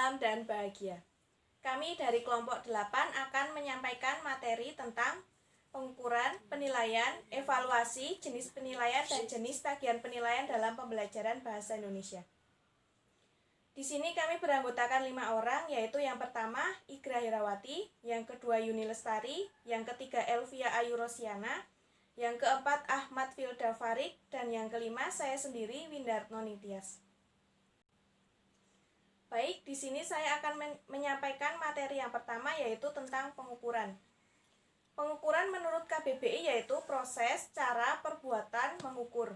salam dan bahagia. Kami dari kelompok 8 akan menyampaikan materi tentang pengukuran, penilaian, evaluasi, jenis penilaian, dan jenis tagihan penilaian dalam pembelajaran bahasa Indonesia. Di sini kami beranggotakan 5 orang, yaitu yang pertama Igra Herawati, yang kedua Yuni Lestari, yang ketiga Elvia Ayu Rosiana, yang keempat Ahmad Filda Farik, dan yang kelima saya sendiri Windarno Nitias. Baik, di sini saya akan menyampaikan materi yang pertama, yaitu tentang pengukuran. Pengukuran menurut KBBI yaitu proses, cara, perbuatan mengukur.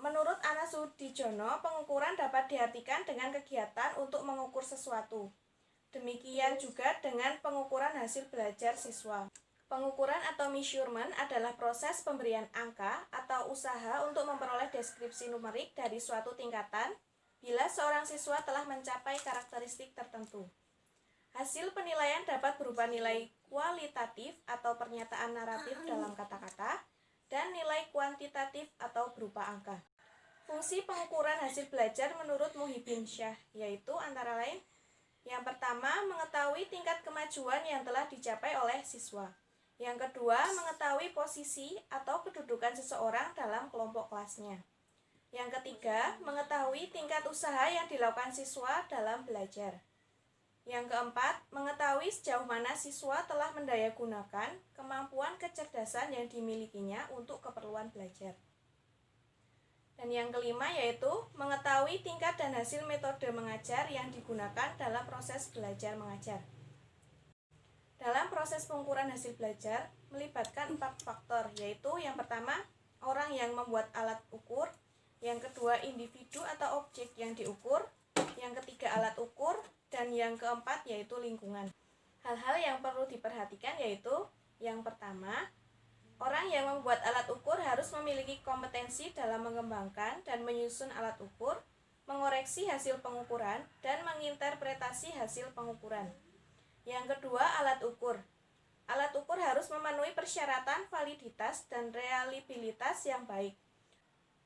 Menurut Ana Sudijono, pengukuran dapat diartikan dengan kegiatan untuk mengukur sesuatu. Demikian juga dengan pengukuran hasil belajar siswa. Pengukuran atau measurement adalah proses pemberian angka atau usaha untuk memperoleh deskripsi numerik dari suatu tingkatan bila seorang siswa telah mencapai karakteristik tertentu. Hasil penilaian dapat berupa nilai kualitatif atau pernyataan naratif dalam kata-kata, dan nilai kuantitatif atau berupa angka. Fungsi pengukuran hasil belajar menurut Muhyiddin Syah yaitu antara lain: yang pertama, mengetahui tingkat kemajuan yang telah dicapai oleh siswa. Yang kedua, mengetahui posisi atau kedudukan seseorang dalam kelompok kelasnya. Yang ketiga, mengetahui tingkat usaha yang dilakukan siswa dalam belajar. Yang keempat, mengetahui sejauh mana siswa telah mendayagunakan kemampuan kecerdasan yang dimilikinya untuk keperluan belajar. Dan yang kelima yaitu mengetahui tingkat dan hasil metode mengajar yang digunakan dalam proses belajar mengajar. Dalam proses pengukuran hasil belajar melibatkan 4 faktor, yaitu yang pertama, orang yang membuat alat ukur, yang kedua, individu atau objek yang diukur, yang ketiga, alat ukur, dan yang keempat yaitu lingkungan. Hal-hal yang perlu diperhatikan yaitu yang pertama, orang yang membuat alat ukur harus memiliki kompetensi dalam mengembangkan dan menyusun alat ukur, mengoreksi hasil pengukuran, dan menginterpretasi hasil pengukuran. Yang kedua, alat ukur. Alat ukur harus memenuhi persyaratan validitas dan reliabilitas yang baik.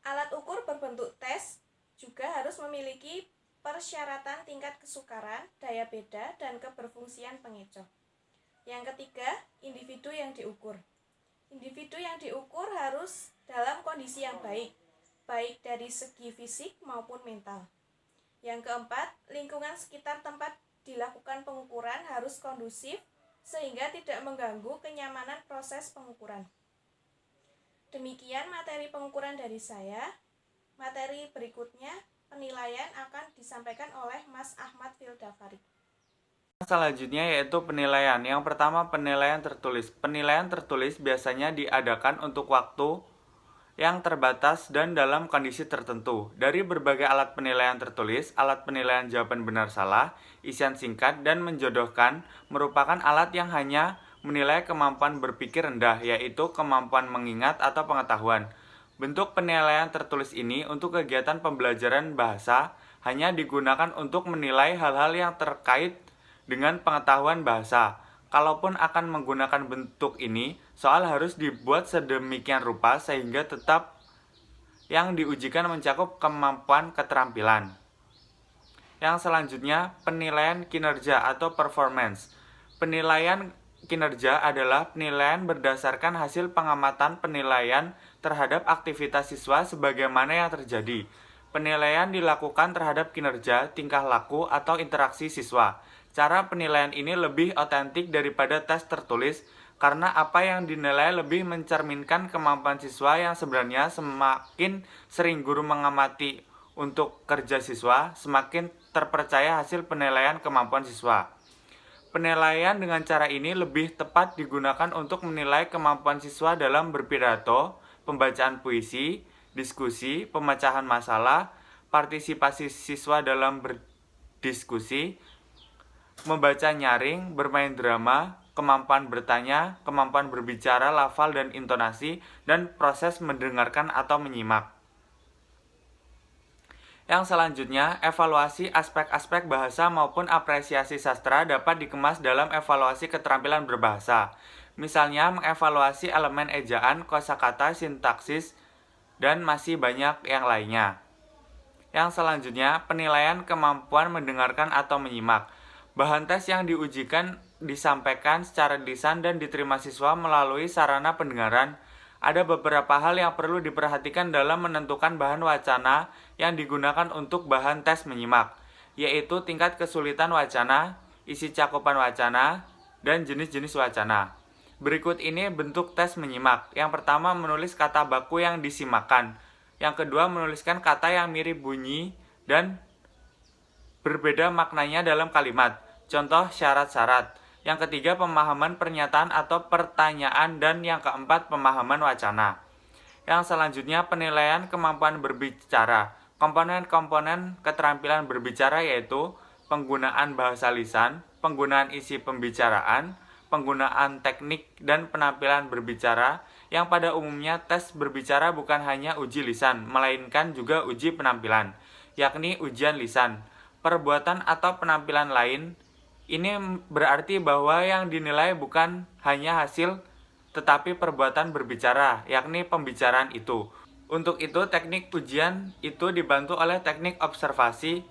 Alat ukur berbentuk tes juga harus memiliki persyaratan tingkat kesukaran, daya beda, dan keberfungsian pengecoh. Yang ketiga, individu yang diukur. Individu yang diukur harus dalam kondisi yang baik, baik dari segi fisik maupun mental. Yang keempat, lingkungan sekitar tempat dilakukan pengukuran harus kondusif sehingga tidak mengganggu kenyamanan proses pengukuran. Demikian materi pengukuran dari saya. Materi berikutnya penilaian akan disampaikan oleh Mas Ahmad Filda Farik. Selanjutnya yaitu penilaian. Yang pertama, penilaian tertulis. Penilaian tertulis biasanya diadakan untuk waktu yang terbatas dan dalam kondisi tertentu. Dari berbagai alat penilaian tertulis, alat penilaian jawaban benar salah, isian singkat, dan menjodohkan merupakan alat yang hanya menilai kemampuan berpikir rendah, yaitu kemampuan mengingat atau pengetahuan. Bentuk penilaian tertulis ini untuk kegiatan pembelajaran bahasa hanya digunakan untuk menilai hal-hal yang terkait dengan pengetahuan bahasa. Kalaupun akan menggunakan bentuk ini, soal harus dibuat sedemikian rupa sehingga tetap yang diujikan mencakup kemampuan keterampilan. Yang selanjutnya, penilaian kinerja atau performance. Penilaian kinerja adalah penilaian berdasarkan hasil pengamatan penilaian terhadap aktivitas siswa sebagaimana yang terjadi. Penilaian dilakukan terhadap kinerja, tingkah laku, atau interaksi siswa. Cara penilaian ini lebih otentik daripada tes tertulis karena apa yang dinilai lebih mencerminkan kemampuan siswa yang sebenarnya. Semakin sering guru mengamati untuk kerja siswa, semakin terpercaya hasil penilaian kemampuan siswa. Penilaian dengan cara ini lebih tepat digunakan untuk menilai kemampuan siswa dalam berpidato, pembacaan puisi, diskusi, pemecahan masalah, partisipasi siswa dalam berdiskusi, membaca nyaring, bermain drama, kemampuan bertanya, kemampuan berbicara, lafal dan intonasi, dan proses mendengarkan atau menyimak. Yang selanjutnya, evaluasi aspek-aspek bahasa maupun apresiasi sastra dapat dikemas dalam evaluasi keterampilan berbahasa. Misalnya, mengevaluasi elemen ejaan, kosakata, sintaksis, dan masih banyak yang lainnya. Yang selanjutnya, penilaian kemampuan mendengarkan atau menyimak. Bahan tes yang diujikan disampaikan secara lisan dan diterima siswa melalui sarana pendengaran. Ada beberapa hal yang perlu diperhatikan dalam menentukan bahan wacana yang digunakan untuk bahan tes menyimak, yaitu tingkat kesulitan wacana, isi cakupan wacana, dan jenis-jenis wacana. Berikut ini bentuk tes menyimak. Yang pertama, menulis kata baku yang disimakkan. Yang kedua, menuliskan kata yang mirip bunyi dan berbeda maknanya dalam kalimat. Contoh syarat-syarat. Yang ketiga, pemahaman pernyataan atau pertanyaan. Dan yang keempat, pemahaman wacana. Yang selanjutnya, penilaian kemampuan berbicara. Komponen-komponen keterampilan berbicara yaitu penggunaan bahasa lisan, penggunaan isi pembicaraan, penggunaan teknik dan penampilan berbicara, yang pada umumnya tes berbicara bukan hanya uji lisan, melainkan juga uji penampilan, yakni ujian lisan. Perbuatan atau penampilan lain, ini berarti bahwa yang dinilai bukan hanya hasil, tetapi perbuatan berbicara, yakni pembicaraan itu. Untuk itu, teknik ujian itu dibantu oleh teknik observasi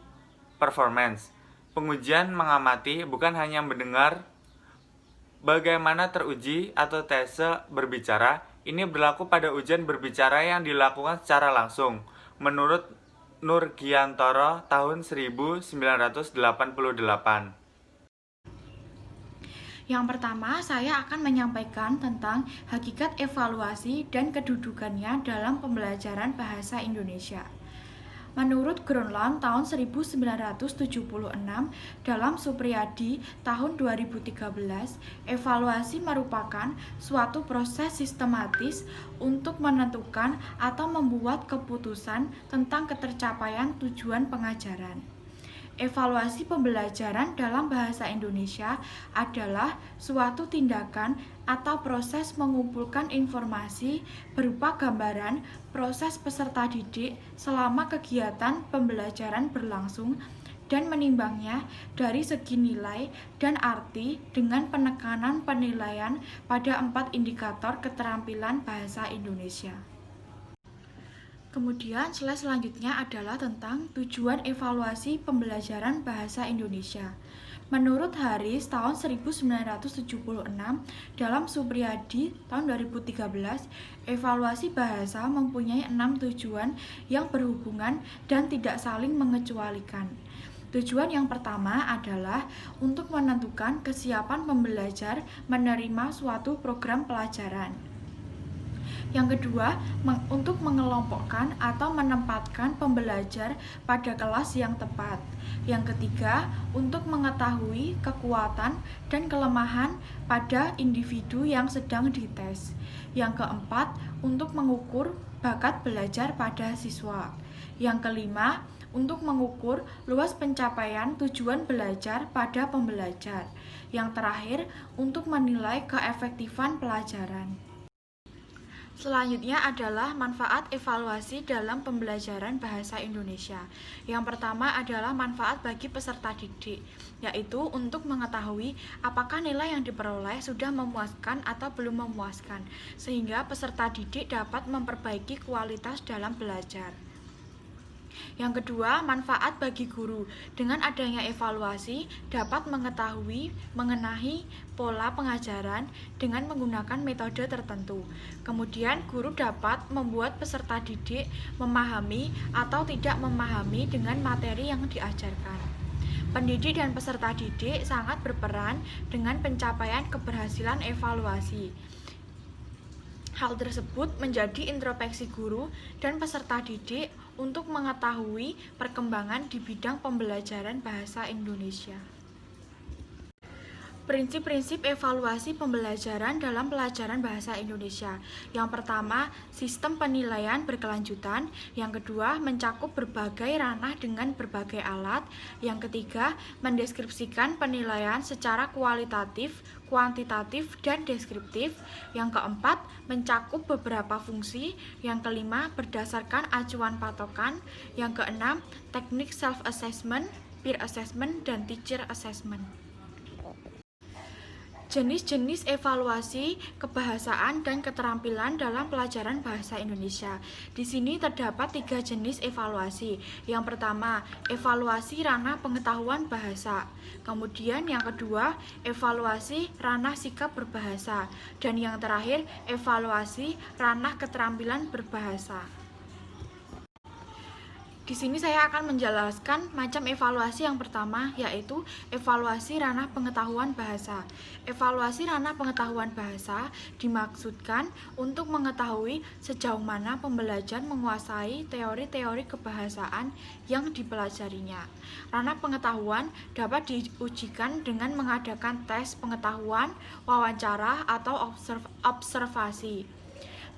performance. Pengujian mengamati, bukan hanya mendengar bagaimana teruji atau tese berbicara. Ini berlaku pada ujian berbicara yang dilakukan secara langsung. Menurut Nurgiantoro tahun 1988. Yang pertama, saya akan menyampaikan tentang hakikat evaluasi dan kedudukannya dalam pembelajaran bahasa Indonesia. Menurut Gronlund tahun 1976, dalam Supriyadi tahun 2013, evaluasi merupakan suatu proses sistematis untuk menentukan atau membuat keputusan tentang ketercapaian tujuan pengajaran. Evaluasi pembelajaran dalam bahasa Indonesia adalah suatu tindakan atau proses mengumpulkan informasi berupa gambaran proses peserta didik selama kegiatan pembelajaran berlangsung dan menimbangnya dari segi nilai dan arti dengan penekanan penilaian pada 4 indikator keterampilan bahasa Indonesia. Kemudian slide selanjutnya adalah tentang tujuan evaluasi pembelajaran bahasa Indonesia. Menurut Haris tahun 1976, dalam Supriyadi tahun 2013, evaluasi bahasa mempunyai 6 tujuan yang berhubungan dan tidak saling mengecualikan. Tujuan yang pertama adalah untuk menentukan kesiapan pembelajar menerima suatu program pelajaran. Yang kedua, untuk mengelompokkan atau menempatkan pembelajar pada kelas yang tepat. Yang ketiga, untuk mengetahui kekuatan dan kelemahan pada individu yang sedang dites. Yang keempat, untuk mengukur bakat belajar pada siswa. Yang kelima, untuk mengukur luas pencapaian tujuan belajar pada pembelajar. Yang terakhir, untuk menilai keefektifan pelajaran. Selanjutnya adalah manfaat evaluasi dalam pembelajaran bahasa Indonesia. Yang pertama adalah manfaat bagi peserta didik, yaitu untuk mengetahui apakah nilai yang diperoleh sudah memuaskan atau belum memuaskan, sehingga peserta didik dapat memperbaiki kualitas dalam belajar. Yang kedua, manfaat bagi guru. Dengan adanya evaluasi, dapat mengetahui mengenai pola pengajaran dengan menggunakan metode tertentu. Kemudian, guru dapat membuat peserta didik memahami atau tidak memahami dengan materi yang diajarkan. Pendidik dan peserta didik sangat berperan dengan pencapaian keberhasilan evaluasi. Hal tersebut menjadi introspeksi guru dan peserta didik untuk mengetahui perkembangan di bidang pembelajaran bahasa Indonesia. Prinsip-prinsip evaluasi pembelajaran dalam pelajaran bahasa Indonesia. Yang pertama, sistem penilaian berkelanjutan. Yang kedua, mencakup berbagai ranah dengan berbagai alat. Yang ketiga, mendeskripsikan penilaian secara kualitatif, kuantitatif, dan deskriptif. Yang keempat, mencakup beberapa fungsi. Yang kelima, berdasarkan acuan patokan. Yang keenam, teknik self-assessment, peer assessment, dan teacher assessment. Jenis-jenis evaluasi kebahasaan dan keterampilan dalam pelajaran bahasa Indonesia. Di sini terdapat 3 jenis evaluasi. Yang pertama, evaluasi ranah pengetahuan bahasa. Kemudian yang kedua, evaluasi ranah sikap berbahasa. Dan yang terakhir, evaluasi ranah keterampilan berbahasa. Di sini saya akan menjelaskan macam evaluasi yang pertama, yaitu evaluasi ranah pengetahuan bahasa. Evaluasi ranah pengetahuan bahasa dimaksudkan untuk mengetahui sejauh mana pembelajar menguasai teori-teori kebahasaan yang dipelajarinya. Ranah pengetahuan dapat diujikan dengan mengadakan tes pengetahuan, wawancara, atau observasi.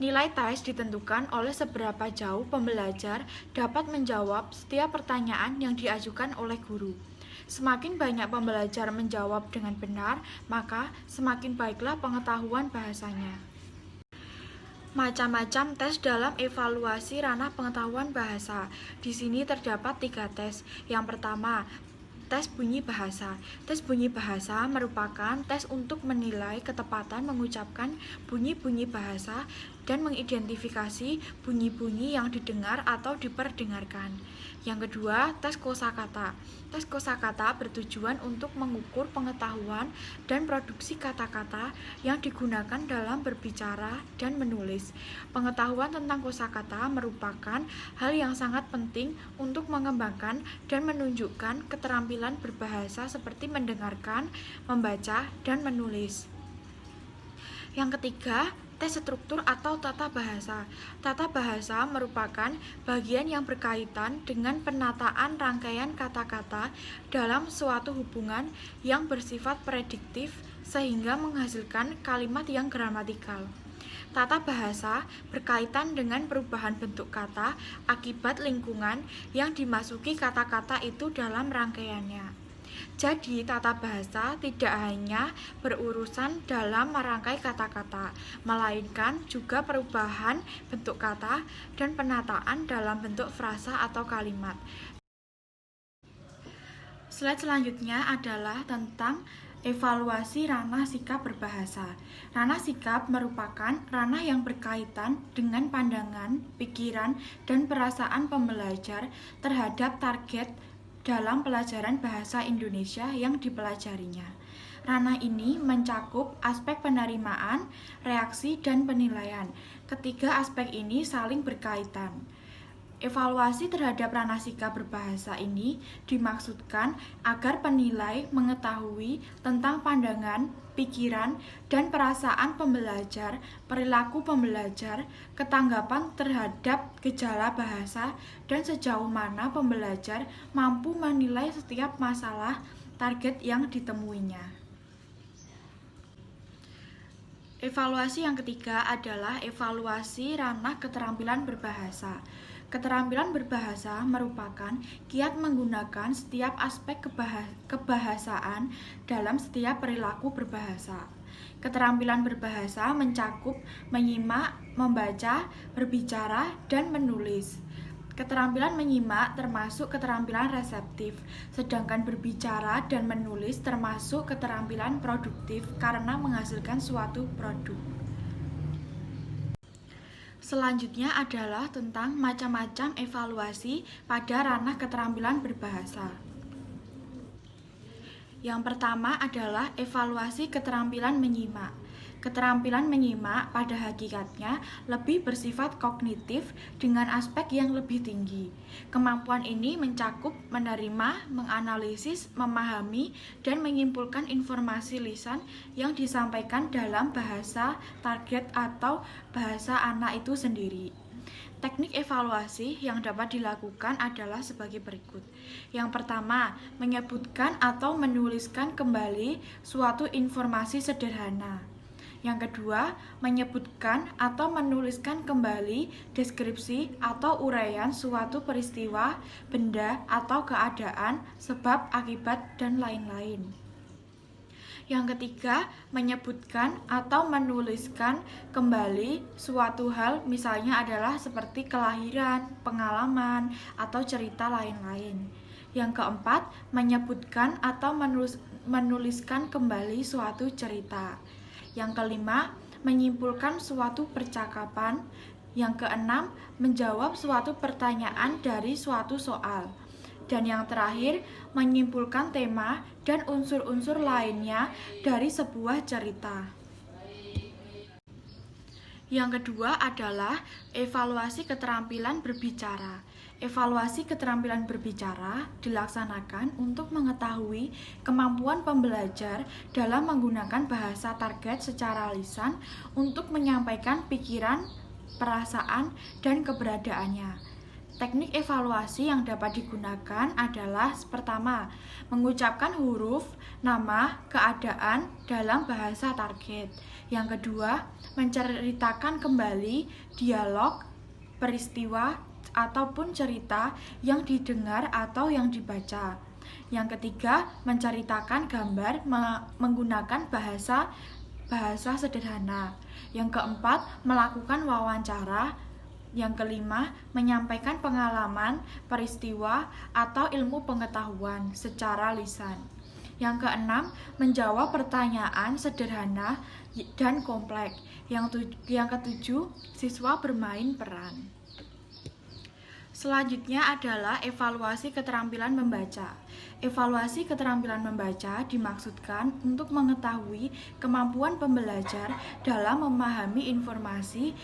Nilai tes ditentukan oleh seberapa jauh pembelajar dapat menjawab setiap pertanyaan yang diajukan oleh guru. Semakin banyak pembelajar menjawab dengan benar, maka semakin baiklah pengetahuan bahasanya. Macam-macam tes dalam evaluasi ranah pengetahuan bahasa. Di sini terdapat 3 tes. Yang pertama, tes bunyi bahasa. Tes bunyi bahasa merupakan tes untuk menilai ketepatan mengucapkan bunyi-bunyi bahasa dan mengidentifikasi bunyi-bunyi yang didengar atau diperdengarkan. Yang kedua, tes kosakata. Tes kosakata bertujuan untuk mengukur pengetahuan dan produksi kata-kata yang digunakan dalam berbicara dan menulis. Pengetahuan tentang kosakata merupakan hal yang sangat penting untuk mengembangkan dan menunjukkan keterampilan berbahasa seperti mendengarkan, membaca, dan menulis. Yang ketiga, tes struktur atau tata bahasa. Tata bahasa merupakan bagian yang berkaitan dengan penataan rangkaian kata-kata dalam suatu hubungan yang bersifat prediktif sehingga menghasilkan kalimat yang gramatikal. Tata bahasa berkaitan dengan perubahan bentuk kata akibat lingkungan yang dimasuki kata-kata itu dalam rangkaiannya. Jadi, tata bahasa tidak hanya berurusan dalam merangkai kata-kata, melainkan juga perubahan bentuk kata dan penataan dalam bentuk frasa atau kalimat. Slide selanjutnya adalah tentang evaluasi ranah sikap berbahasa. Ranah sikap merupakan ranah yang berkaitan dengan pandangan, pikiran, dan perasaan pembelajar terhadap target dalam pelajaran bahasa Indonesia yang dipelajarinya. Ranah ini mencakup aspek penerimaan, reaksi, dan penilaian. Ketiga aspek ini saling berkaitan. Evaluasi terhadap ranah sikap berbahasa ini dimaksudkan agar penilai mengetahui tentang pandangan, pikiran, dan perasaan pembelajar, perilaku pembelajar, ketanggapan terhadap gejala bahasa, dan sejauh mana pembelajar mampu menilai setiap masalah target yang ditemuinya. Evaluasi yang ketiga adalah evaluasi ranah keterampilan berbahasa. Keterampilan berbahasa merupakan kiat menggunakan setiap aspek kebahasaan dalam setiap perilaku berbahasa. Keterampilan berbahasa mencakup menyimak, membaca, berbicara, dan menulis. Keterampilan menyimak termasuk keterampilan reseptif, sedangkan berbicara dan menulis termasuk keterampilan produktif karena menghasilkan suatu produk. Selanjutnya adalah tentang macam-macam evaluasi pada ranah keterampilan berbahasa. Yang pertama adalah evaluasi keterampilan menyimak. Keterampilan menyimak pada hakikatnya lebih bersifat kognitif dengan aspek yang lebih tinggi. Kemampuan ini mencakup menerima, menganalisis, memahami, dan menyimpulkan informasi lisan yang disampaikan dalam bahasa target atau bahasa anak itu sendiri. Teknik evaluasi yang dapat dilakukan adalah sebagai berikut. Yang pertama, menyebutkan atau menuliskan kembali suatu informasi sederhana. Yang kedua, menyebutkan atau menuliskan kembali deskripsi atau uraian suatu peristiwa, benda, atau keadaan, sebab, akibat, dan lain-lain. Yang ketiga, menyebutkan atau menuliskan kembali suatu hal, misalnya adalah seperti kelahiran, pengalaman, atau cerita lain-lain. Yang keempat, menyebutkan atau menuliskan kembali suatu cerita. Yang kelima, menyimpulkan suatu percakapan. Yang keenam, menjawab suatu pertanyaan dari suatu soal. Dan yang terakhir, menyimpulkan tema dan unsur-unsur lainnya dari sebuah cerita. Yang kedua adalah evaluasi keterampilan berbicara. Evaluasi keterampilan berbicara dilaksanakan untuk mengetahui kemampuan pembelajar dalam menggunakan bahasa target secara lisan untuk menyampaikan pikiran, perasaan, dan keberadaannya. Teknik evaluasi yang dapat digunakan adalah pertama, mengucapkan huruf, nama, keadaan dalam bahasa target. Yang kedua, menceritakan kembali dialog, peristiwa, ataupun cerita yang didengar atau yang dibaca. Yang ketiga, menceritakan gambar menggunakan bahasa sederhana. Yang keempat, melakukan wawancara. Yang kelima, menyampaikan pengalaman, peristiwa, atau ilmu pengetahuan secara lisan. Yang keenam, menjawab pertanyaan sederhana dan kompleks. Yang ketujuh, siswa bermain peran. Selanjutnya adalah evaluasi keterampilan membaca. Evaluasi keterampilan membaca dimaksudkan untuk mengetahui kemampuan pembelajar dalam memahami informasi,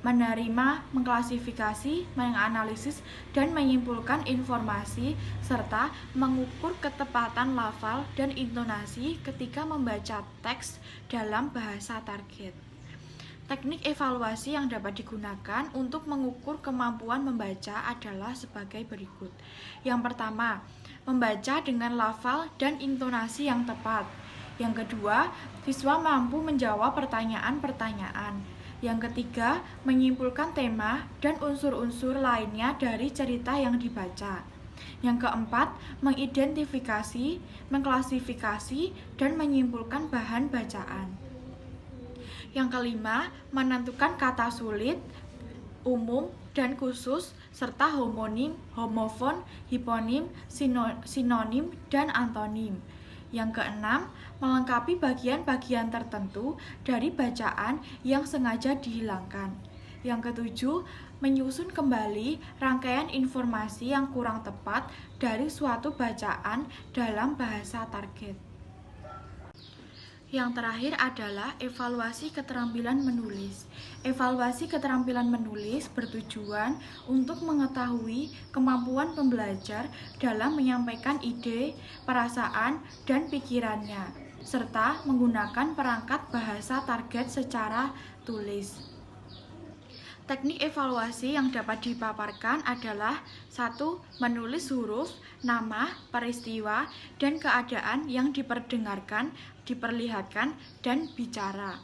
menerima, mengklasifikasi, menganalisis, dan menyimpulkan informasi, serta mengukur ketepatan lafal dan intonasi ketika membaca teks dalam bahasa target. Teknik evaluasi yang dapat digunakan untuk mengukur kemampuan membaca adalah sebagai berikut. Yang pertama, membaca dengan lafal dan intonasi yang tepat. Yang kedua, siswa mampu menjawab pertanyaan-pertanyaan. Yang ketiga, menyimpulkan tema dan unsur-unsur lainnya dari cerita yang dibaca. Yang keempat, mengidentifikasi, mengklasifikasi, dan menyimpulkan bahan bacaan. Yang kelima, menentukan kata sulit, umum, dan khusus, serta homonim, homofon, hiponim, sinonim, dan antonim. Yang keenam, melengkapi bagian-bagian tertentu dari bacaan yang sengaja dihilangkan. Yang ketujuh, menyusun kembali rangkaian informasi yang kurang tepat dari suatu bacaan dalam bahasa target. Yang terakhir adalah evaluasi keterampilan menulis. Evaluasi keterampilan menulis bertujuan untuk mengetahui kemampuan pembelajar dalam menyampaikan ide, perasaan, dan pikirannya, serta menggunakan perangkat bahasa target secara tulis. Teknik evaluasi yang dapat dipaparkan adalah 1. Menulis huruf, nama, peristiwa, dan keadaan yang diperdengarkan, diperlihatkan, dan bicara.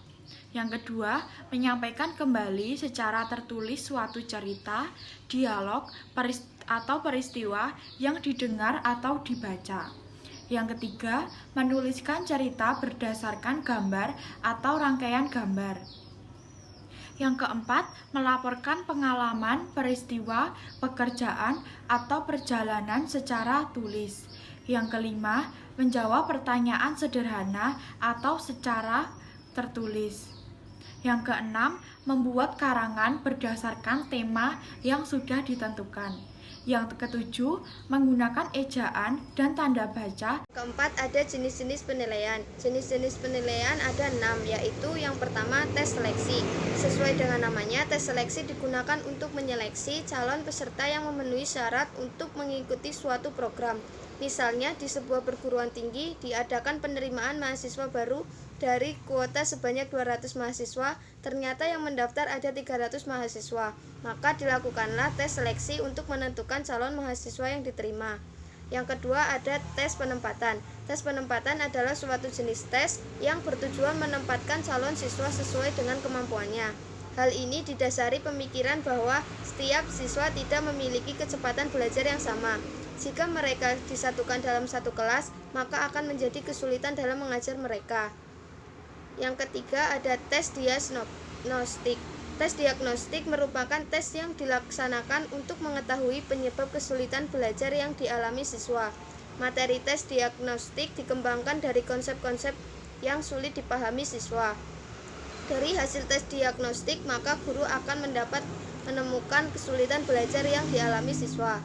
Yang kedua, menyampaikan kembali secara tertulis suatu cerita, dialog, atau peristiwa yang didengar atau dibaca. Yang ketiga, menuliskan cerita berdasarkan gambar atau rangkaian gambar. Yang keempat, melaporkan pengalaman, peristiwa, pekerjaan, atau perjalanan secara tulis. Yang kelima, menjawab pertanyaan sederhana atau secara tertulis. Yang keenam, membuat karangan berdasarkan tema yang sudah ditentukan. Yang ketujuh, menggunakan ejaan dan tanda baca. Keempat, ada jenis-jenis penilaian. Jenis-jenis penilaian ada 6, yaitu yang pertama, tes seleksi. Sesuai dengan namanya, tes seleksi digunakan untuk menyeleksi calon peserta yang memenuhi syarat untuk mengikuti suatu program. Misalnya, di sebuah perguruan tinggi diadakan penerimaan mahasiswa baru dari kuota sebanyak 200 mahasiswa, ternyata yang mendaftar ada 300 mahasiswa. Maka dilakukanlah tes seleksi untuk menentukan calon mahasiswa yang diterima. Yang kedua ada tes penempatan. Tes penempatan adalah suatu jenis tes yang bertujuan menempatkan calon siswa sesuai dengan kemampuannya. Hal ini didasari pemikiran bahwa setiap siswa tidak memiliki kecepatan belajar yang sama. Jika mereka disatukan dalam satu kelas, maka akan menjadi kesulitan dalam mengajar mereka. Yang ketiga ada tes diagnostik. Tes diagnostik merupakan tes yang dilaksanakan untuk mengetahui penyebab kesulitan belajar yang dialami siswa. Materi tes diagnostik dikembangkan dari konsep-konsep yang sulit dipahami siswa. Dari hasil tes diagnostik, maka guru akan menemukan kesulitan belajar yang dialami siswa.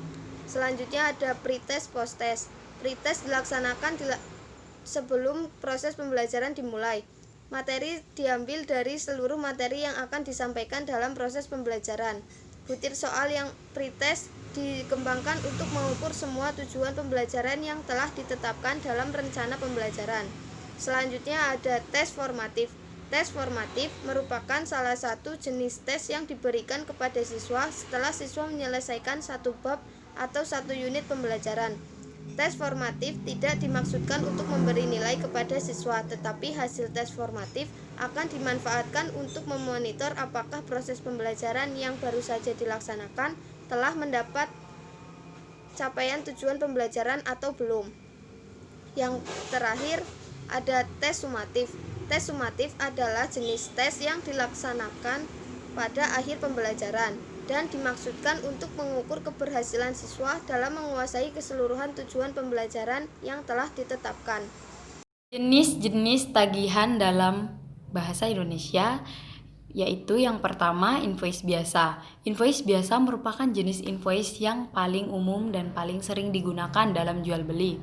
Selanjutnya ada pretest, posttest. Pretest dilaksanakan sebelum proses pembelajaran dimulai. Materi diambil dari seluruh materi yang akan disampaikan dalam proses pembelajaran. Butir soal yang pretest dikembangkan untuk mengukur semua tujuan pembelajaran yang telah ditetapkan dalam rencana pembelajaran. Selanjutnya ada tes formatif. Tes formatif merupakan salah satu jenis tes yang diberikan kepada siswa setelah siswa menyelesaikan satu bab atau satu unit pembelajaran. Tes formatif tidak dimaksudkan untuk memberi nilai kepada siswa, tetapi hasil tes formatif akan dimanfaatkan untuk memonitor apakah proses pembelajaran yang baru saja dilaksanakan telah mendapat capaian tujuan pembelajaran atau belum. Yang terakhir ada tes sumatif. Tes sumatif adalah jenis tes yang dilaksanakan pada akhir pembelajaran dan dimaksudkan untuk mengukur keberhasilan siswa dalam menguasai keseluruhan tujuan pembelajaran yang telah ditetapkan. Jenis-jenis tagihan dalam bahasa Indonesia yaitu yang pertama invoice biasa. Invoice biasa merupakan jenis invoice yang paling umum dan paling sering digunakan dalam jual beli.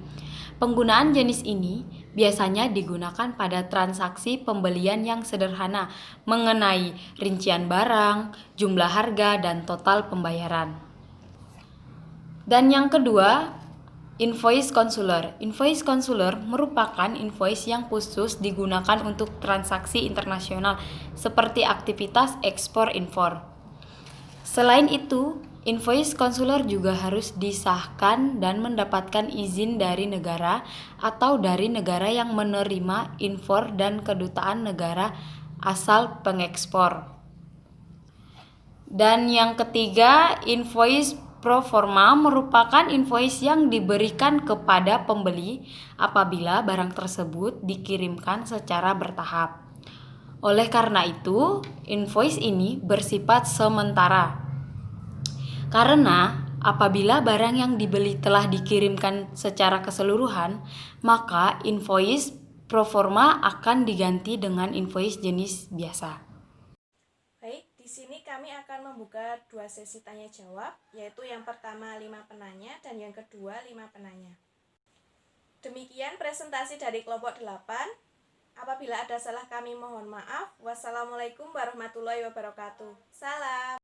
Penggunaan jenis ini biasanya digunakan pada transaksi pembelian yang sederhana mengenai rincian barang, jumlah harga, dan total pembayaran. Dan yang kedua, invoice consular. Invoice consular merupakan invoice yang khusus digunakan untuk transaksi internasional seperti aktivitas ekspor-impor. Selain itu, invoice consular juga harus disahkan dan mendapatkan izin dari negara atau dari negara yang menerima impor dan kedutaan negara asal pengekspor. Dan yang ketiga, invoice pro forma merupakan invoice yang diberikan kepada pembeli apabila barang tersebut dikirimkan secara bertahap. Oleh karena itu, invoice ini bersifat sementara. Karena apabila barang yang dibeli telah dikirimkan secara keseluruhan, maka invoice pro forma akan diganti dengan invoice jenis biasa. Baik, di sini kami akan membuka 2 sesi tanya jawab, yaitu yang pertama 5 penanya dan yang kedua 5 penanya. Demikian presentasi dari kelompok 8. Apabila ada salah kami mohon maaf. Wassalamualaikum warahmatullahi wabarakatuh. Salam.